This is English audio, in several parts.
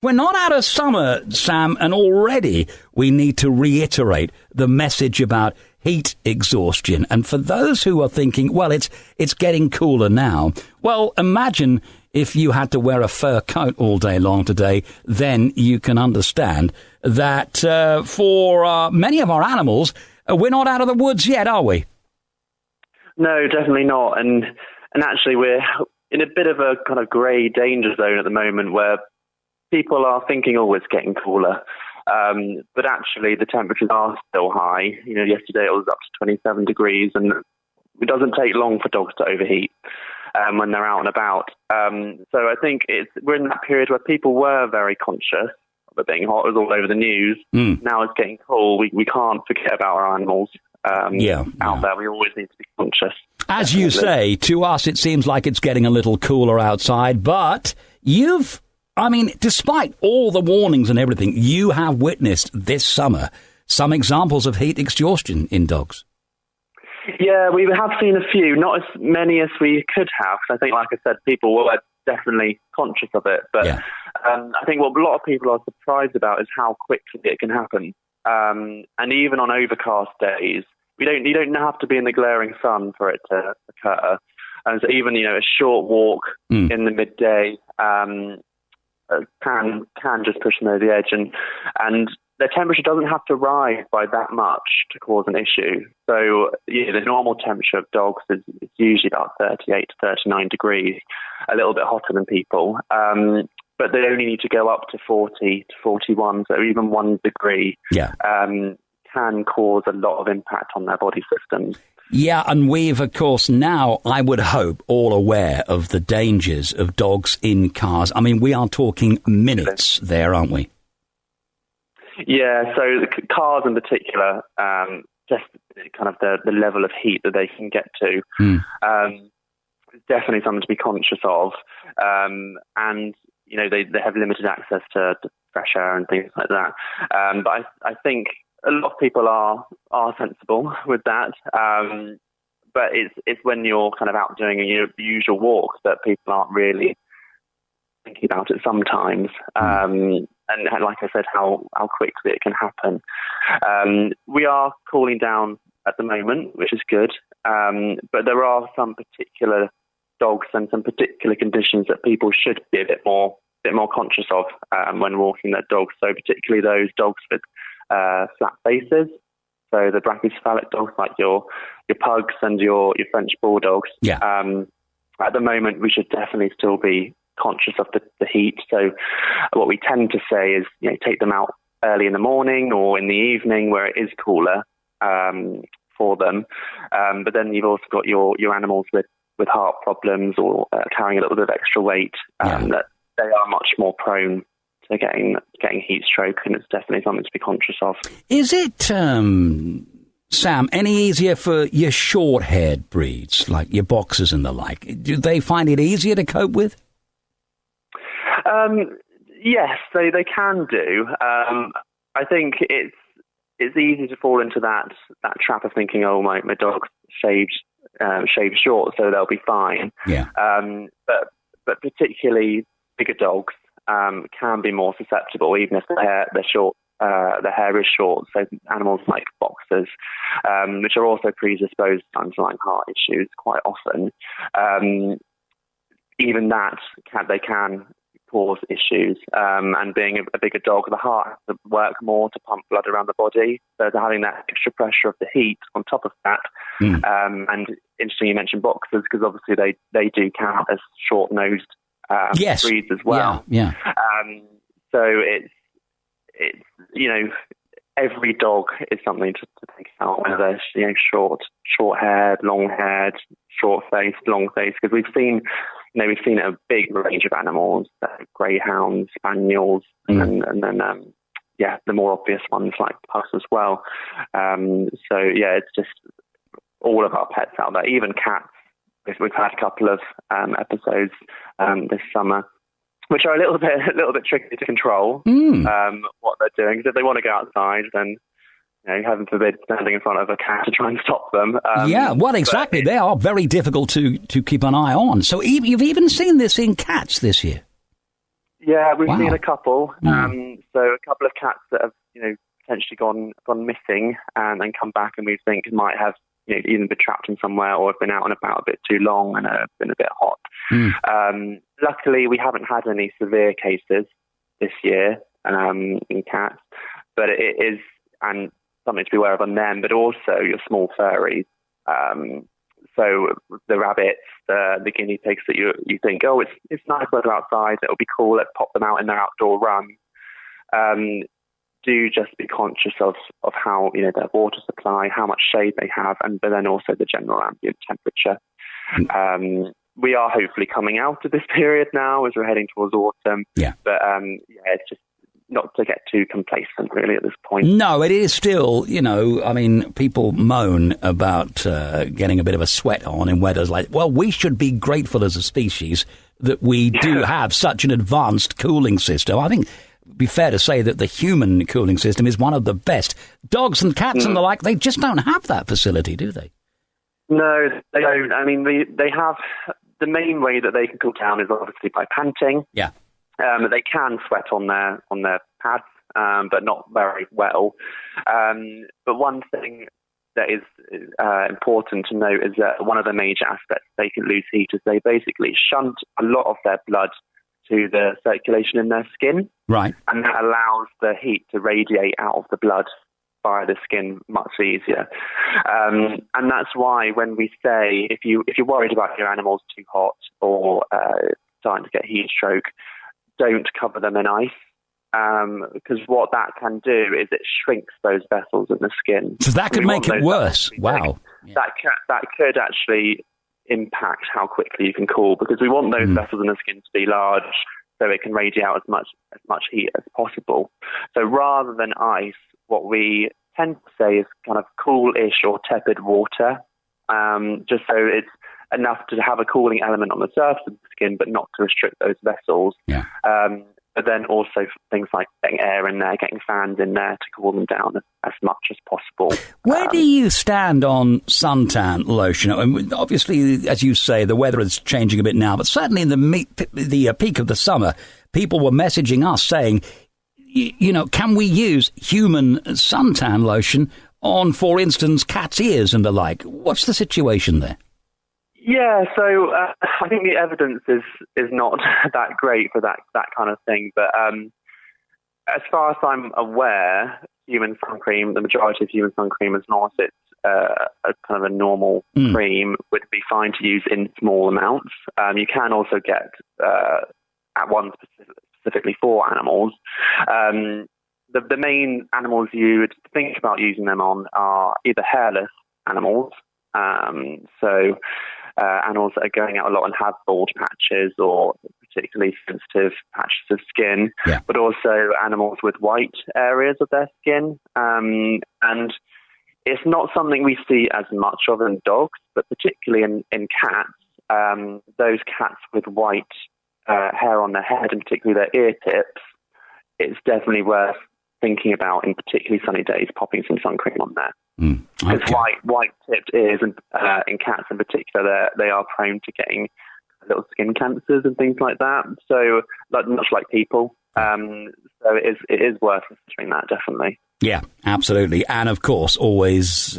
We're not out of summer, Sam, and already we need to reiterate the message about heat exhaustion. And for those who are thinking, well, it's getting cooler now, well, imagine if you had to wear a fur coat all day long today, then you can understand that for many of our animals, we're not out of the woods yet, are we? No, definitely not. And actually, we're in a bit of a kind of grey danger zone at the moment where people are thinking, oh, it's getting cooler. But actually, the temperatures are still high. You know, yesterday it was up to 27 degrees, and it doesn't take long for dogs to overheat when they're out and about. So I think we're in that period where people were very conscious of it being hot. It was all over the news. Now it's getting cold. We can't forget about our animals out there. We always need to be conscious. As you say, to us it seems like it's getting a little cooler outside, but despite all the warnings and everything, you have witnessed this summer some examples of heat exhaustion in dogs. Yeah, we have seen a few, not as many as we could have. I think, like I said, people were definitely conscious of it. But I think what a lot of people are surprised about is how quickly it can happen. And even on overcast days, you don't have to be in the glaring sun for it to occur. And so even, a short walk in the midday can just push them over the edge, and the temperature doesn't have to rise by that much to cause an issue. So the normal temperature of dogs is usually about 38 to 39 degrees, a little bit hotter than people, but they only need to go up to 40 to 41, so even 1 degree can cause a lot of impact on their body systems. Yeah, and we've, of course, now, I would hope, all aware of the dangers of dogs in cars. I mean, we are talking minutes there, aren't we? Yeah, so the cars in particular, just kind of the level of heat that they can get to, is definitely something to be conscious of. And, they have limited access to fresh air and things like that. But I think a lot of people are sensible with that, but it's when you're kind of out doing your usual walk that people aren't really thinking about it sometimes. And like I said, how quickly it can happen. We are cooling down at the moment, which is good, but there are some particular dogs and some particular conditions that people should be a bit more conscious of when walking their dogs. So particularly those dogs with flat faces, so the brachycephalic dogs like your pugs and your French bulldogs. At the moment, we should definitely still be conscious of the heat. So what we tend to say is, take them out early in the morning or in the evening where it is cooler for them. But then you've also got your animals with heart problems or carrying a little bit of extra weight, that they are much more prone to getting heat stroke, and it's definitely something to be conscious of. Is it, Sam, any easier for your short-haired breeds, like your boxers and the like? Do they find it easier to cope with? Yes, they can do. I think it's easy to fall into that trap of thinking, oh, my dog's shaved short, so they'll be fine. But particularly bigger dogs can be more susceptible, even if they're short. The hair is short, so animals like boxers, which are also predisposed to underlying heart issues quite often, even that they can cause issues. And being a bigger dog, the heart has to work more to pump blood around the body, so they're having that extra pressure of the heat on top of that. And interesting you mentioned boxers, because obviously they do count as short-nosed breeds as well. So it's every dog is something to think about, whether they're short-haired, long-haired, short-faced, long-faced, because we've seen a big range of animals, greyhounds, spaniels, and then the more obvious ones like pugs as well. It's just all of our pets out there, even cats. We've had a couple of episodes this summer, which are a little bit tricky to control what they're doing. Because if they want to go outside, then heaven forbid standing in front of a cat to try and stop them. Exactly. They are very difficult to keep an eye on. So you've even seen this in cats this year. Yeah, we've Wow. seen a couple. Mm. So a couple of cats that have, potentially gone missing and then come back, and we think might have either been trapped in somewhere or have been out and about a bit too long and been a bit hot. Mm. Luckily, we haven't had any severe cases this year in cats, but it is and something to be aware of on them, but also your small furries. So the rabbits, the guinea pigs that you think, oh, it's nice weather outside, it'll be cool, let's pop them out in their outdoor run. Do just be conscious of how, their water supply, how much shade they have, but then also the general ambient temperature. We are hopefully coming out of this period now as we're heading towards autumn. Yeah. But it's just not to get too complacent really at this point. No, it is still, people moan about getting a bit of a sweat on in weathers like, well, we should be grateful as a species that we do have such an advanced cooling system. I think it'd be fair to say that the human cooling system is one of the best. Dogs and cats and the like, they just don't have that facility, do they? No, they don't. I mean, they have the main way that they can cool down is obviously by panting. Yeah. They can sweat on their pads, but not very well. But one thing that is important to note is that one of the major aspects they can lose heat is they basically shunt a lot of their blood to the circulation in their skin. Right. And that allows the heat to radiate out of the blood via the skin much easier. And that's why when we say if you're worried about your animals too hot or starting to get heat stroke, don't cover them in ice, because what that can do is it shrinks those vessels in the skin. So that could make it worse. Wow. Yeah. That could actually impact how quickly you can cool, because we want those vessels in the skin to be large so it can radiate out as much heat as possible. So rather than ice, what we tend to say is kind of cool-ish or tepid water, just so it's enough to have a cooling element on the surface of the skin, but not to restrict those vessels. Yeah. But then also things like getting air in there, getting fans in there to cool them down as much as possible. Where do you stand on suntan lotion? I mean, obviously, as you say, the weather is changing a bit now, but certainly in the peak of the summer, people were messaging us saying, can we use human suntan lotion on, for instance, cat's ears and the like? What's the situation there? Yeah, so I think the evidence is not that great for that kind of thing. But as far as I'm aware, human sun cream, the majority of human sun cream, as long as it's a kind of a normal cream, would be fine to use in small amounts. You can also get at one specifically for animals. The main animals you would think about using them on are either hairless animals, so animals that are going out a lot and have bald patches or particularly sensitive patches of skin, but also animals with white areas of their skin. And it's not something we see as much of in dogs, but particularly in cats, those cats with white hair on their head and particularly their ear tips, it's definitely worth thinking about in particularly sunny days, popping some sun cream on there. Because white-tipped ears and in cats in particular, they are prone to getting little skin cancers and things like that. So, much like people. So it is worth considering that, definitely. Yeah, absolutely. And of course, always,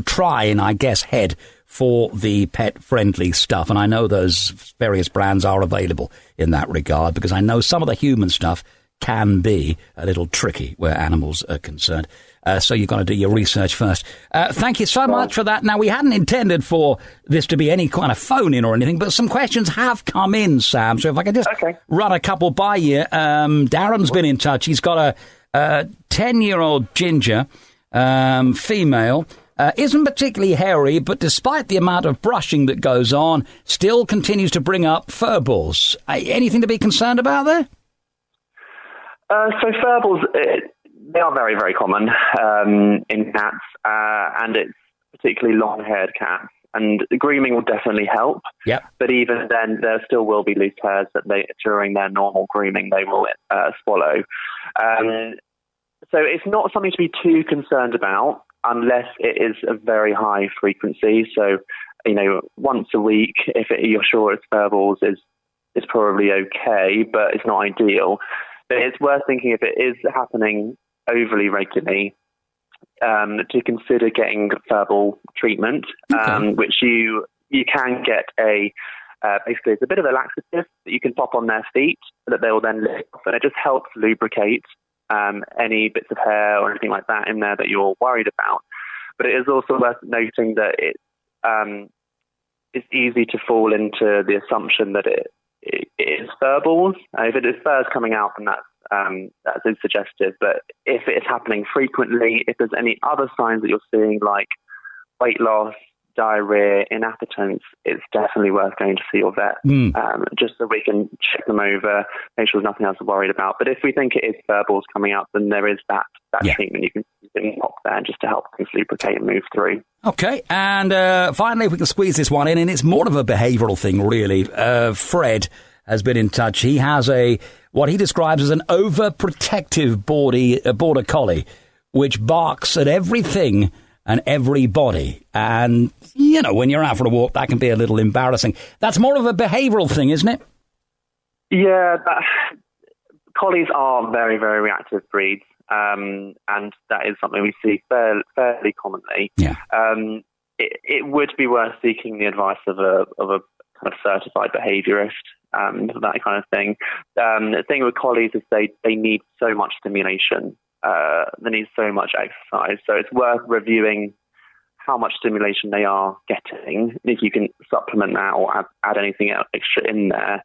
try and I guess head for the pet-friendly stuff. And I know those various brands are available in that regard, because I know some of the human stuff can be a little tricky where animals are concerned. So you've got to do your research first. Thank you so much for that. Now, we hadn't intended for this to be any kind of phone-in or anything, but some questions have come in, Sam. So if I could just run a couple by you. Darren's been in touch. He's got a 10-year-old ginger, female, isn't particularly hairy, but despite the amount of brushing that goes on, still continues to bring up fur balls. Anything to be concerned about there? So fur balls, they are very, very common in cats, and it's particularly long-haired cats. And grooming will definitely help. Yep. But even then, there still will be loose hairs that during their normal grooming, they will swallow. So it's not something to be too concerned about unless it is a very high frequency. So, once a week, if you're sure it's fur balls, is is probably okay, but it's not ideal. But it's worth thinking if it is happening overly regularly, to consider getting verbal treatment, which you can get basically it's a bit of a laxative that you can pop on their feet that they will then lick off, and it just helps lubricate any bits of hair or anything like that in there that you're worried about. But it is also worth noting that it's easy to fall into the assumption that it is verbal. If it is furs coming out, then that's suggestive. But if it is happening frequently, if there's any other signs that you're seeing, like weight loss, diarrhea, inappetence, it's definitely worth going to see your vet, just so we can check them over, make sure there's nothing else to worry about. But if we think it is verbals coming out, then there is that treatment you can pop there just to help things lubricate and move through. Okay, and finally, if we can squeeze this one in, and it's more of a behavioural thing, really. Fred has been in touch. He has what he describes as an overprotective border collie, which barks at everything and everybody. And, when you're out for a walk, that can be a little embarrassing. That's more of a behavioural thing, isn't it? Yeah, collies are very, very reactive breeds, and that is something we see fairly commonly. Yeah. It would be worth seeking the advice of a kind of certified behaviourist for that kind of thing. The thing with collies is they need so much stimulation. They need so much exercise. So it's worth reviewing how much stimulation they are getting, if you can supplement that or add anything extra in there.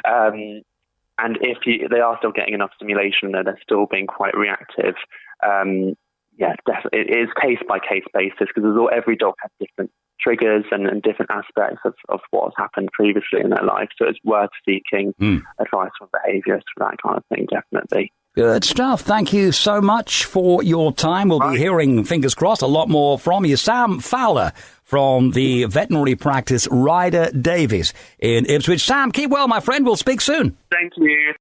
And if they are still getting enough stimulation, they're still being quite reactive. Definitely, it is case-by-case basis, because every dog has different triggers and different aspects of what has happened previously in their life. So it's worth seeking advice from behaviourists for that kind of thing, definitely. Good stuff. Thank you so much for your time. We'll be hearing, fingers crossed, a lot more from you. Sam Fowler from the veterinary practice Ryder-Davies in Ipswich. Sam, keep well, my friend. We'll speak soon. Thank you.